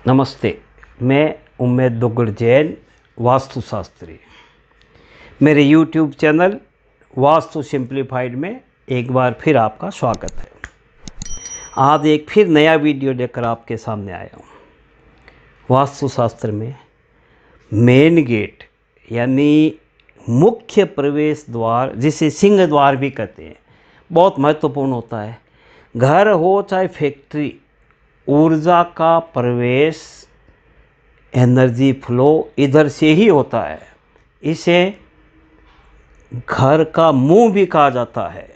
नमस्ते, मैं उम्मेद दुग्गड़ जैन वास्तुशास्त्री। मेरे YouTube चैनल वास्तु सिंप्लीफाइड में एक बार फिर आपका स्वागत है। आज एक फिर नया वीडियो लेकर आपके सामने आया हूँ। वास्तुशास्त्र में मेन गेट यानी मुख्य प्रवेश द्वार, जिसे सिंह द्वार भी कहते हैं, बहुत महत्वपूर्ण होता है। घर हो चाहे फैक्ट्री, ऊर्जा का प्रवेश, एनर्जी फ्लो इधर से ही होता है। इसे घर का मुंह भी कहा जाता है।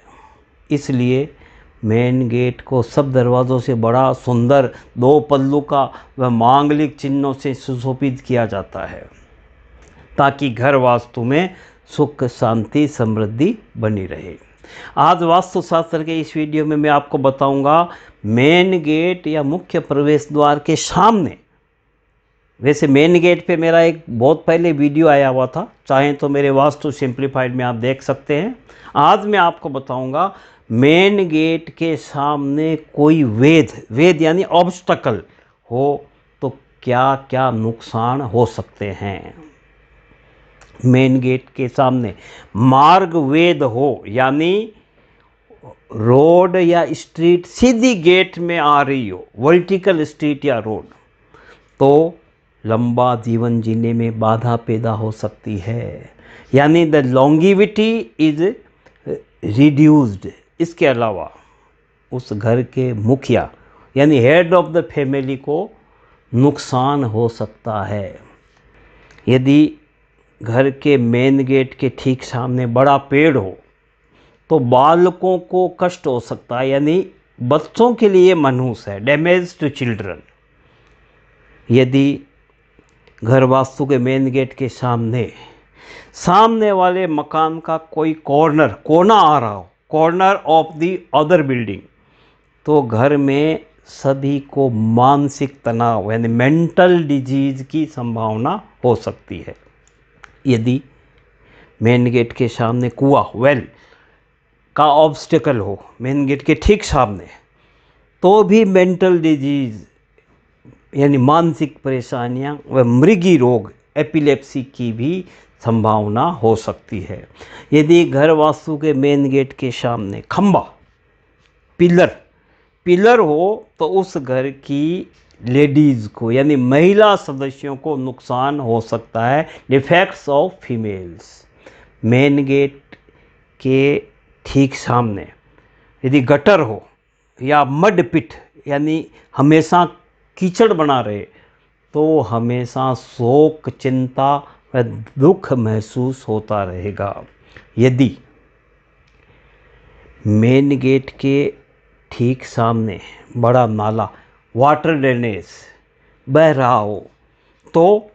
इसलिए मेन गेट को सब दरवाज़ों से बड़ा, सुंदर, 2 पल्लू का व मांगलिक चिन्हों से सुशोभित किया जाता है, ताकि घर वास्तु में सुख, शांति, समृद्धि बनी रहे। आज वास्तुशास्त्र के इस वीडियो में मैं आपको बताऊंगा मेन गेट या मुख्य प्रवेश द्वार के सामने। वैसे मेन गेट पे मेरा एक बहुत पहले वीडियो आया हुआ था, चाहें तो मेरे वास्तु सिंप्लीफाइड में आप देख सकते हैं। आज मैं आपको बताऊंगा मेन गेट के सामने कोई वेद यानी ऑब्स्टकल हो तो क्या क्या नुकसान हो सकते हैं। मेन गेट के सामने मार्ग वेद हो, यानी रोड या स्ट्रीट सीधी गेट में आ रही हो, वर्टिकल स्ट्रीट या रोड, तो लंबा जीवन जीने में बाधा पैदा हो सकती है, यानी द लॉन्गिविटी इज रिड्यूस्ड। इसके अलावा उस घर के मुखिया यानी हेड ऑफ द फैमिली को नुकसान हो सकता है। यदि घर के मेन गेट के ठीक सामने बड़ा पेड़ हो तो बालकों को कष्ट हो सकता है, यानी बच्चों के लिए मनहूस है, डैमेज टू चिल्ड्रन। यदि घर वास्तु के मेन गेट के सामने वाले मकान का कोई कोना आ रहा हो, corner of the other building, तो घर में सभी को मानसिक तनाव यानी मेंटल डिजीज की संभावना हो सकती है। यदि मेन गेट के सामने कुआं, वेल का ऑब्स्टिकल हो मेन गेट के ठीक सामने, तो भी मेंटल डिजीज यानी मानसिक परेशानियां व मृगी रोग, एपिलेप्सी की भी संभावना हो सकती है। यदि घर वास्तु के मेन गेट के सामने खंबा, पिलर हो तो उस घर की लेडीज़ को यानी महिला सदस्यों को नुकसान हो सकता है, defects of females. Main gate के ठीक सामने यदि गटर हो या मड पिट यानी हमेशा कीचड़ बना रहे, तो हमेशा शोक, चिंता व दुख महसूस होता रहेगा। यदि मेन गेट के ठीक सामने बड़ा नाला, वाटर ड्रेनेज बह रहा हो, तो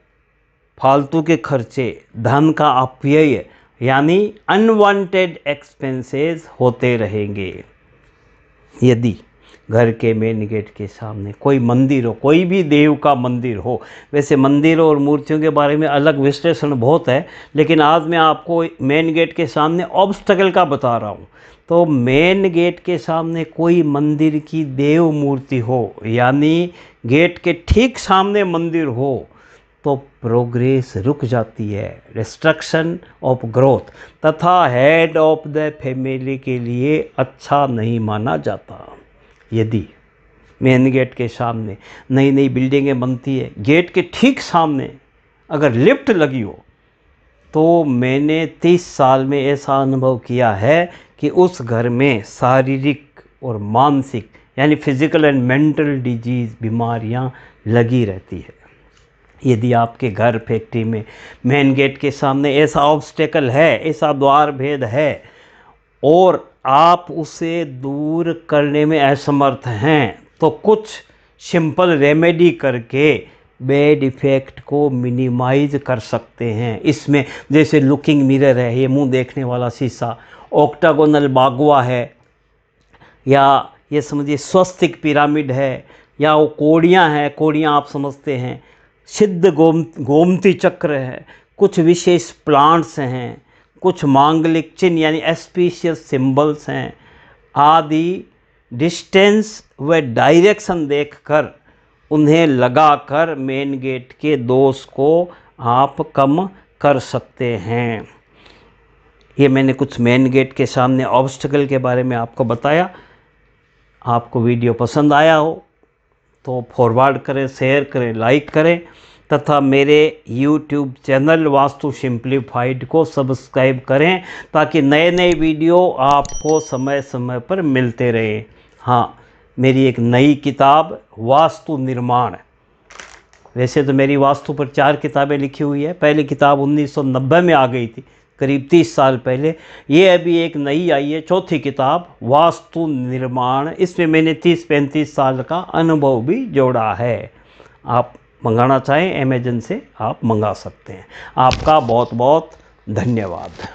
फालतू के खर्चे, धन का अपव्यय यानी अनवांटेड एक्सपेंसेस होते रहेंगे। यदि घर के मेन गेट के सामने कोई मंदिर हो, कोई भी देव का मंदिर हो, वैसे मंदिरों और मूर्तियों के बारे में अलग विश्लेषण बहुत है, लेकिन आज मैं आपको मेन गेट के सामने ऑब्स्टकल का बता रहा हूँ। तो मेन गेट के सामने कोई मंदिर की देव मूर्ति हो, यानी गेट के ठीक सामने मंदिर हो, तो प्रोग्रेस रुक जाती है, डिस्ट्रक्शन ऑफ ग्रोथ, तथा हेड ऑफ द फैमिली के लिए अच्छा नहीं माना जाता। यदि मेन गेट के सामने नई नई बिल्डिंगें बनती है, गेट के ठीक सामने अगर लिफ्ट लगी हो, तो मैंने 30 साल में ऐसा अनुभव किया है कि उस घर में शारीरिक और मानसिक यानी फिजिकल एंड मेंटल डिजीज बीमारियां लगी रहती है। यदि आपके घर, फैक्ट्री में मेन गेट के सामने ऐसा ऑब्स्टेकल है, ऐसा द्वार भेद है, और आप उसे दूर करने में असमर्थ हैं, तो कुछ सिंपल रेमेडी करके बैड इफेक्ट को मिनिमाइज कर सकते हैं। इसमें जैसे लुकिंग मिरर है, ये मुंह देखने वाला शीशा, ऑक्टागोनल बागवा है, या ये समझिए स्वस्तिक पिरामिड है, या वो कोड़ियाँ हैं, कोड़ियाँ आप समझते हैं, सिद्ध गोमती चक्र है, कुछ विशेष प्लांट्स हैं, कुछ मांगलिक चिन्ह यानी एस्पिशियस सिंबल्स हैं आदि। डिस्टेंस व डायरेक्शन देखकर उन्हें लगाकर मेन गेट के दोष को आप कम कर सकते हैं। ये मैंने कुछ मेन गेट के सामने ऑब्स्टिकल के बारे में आपको बताया। आपको वीडियो पसंद आया हो तो फॉरवर्ड करें, शेयर करें, लाइक करें तथा मेरे YouTube चैनल वास्तु सिंप्लीफाइड को सब्सक्राइब करें ताकि नए नए वीडियो आपको समय समय पर मिलते रहें। हाँ, मेरी एक नई किताब वास्तु निर्माण, वैसे तो मेरी वास्तु पर 4 किताबें लिखी हुई है। पहली किताब 1990 में आ गई थी, करीब 30 साल पहले। ये अभी एक नई आई है, चौथी किताब वास्तु निर्माण। इसमें मैंने 30-35 साल का अनुभव भी जोड़ा है। आप मंगाना चाहें अमेज़न से आप मंगा सकते हैं। आपका बहुत बहुत धन्यवाद।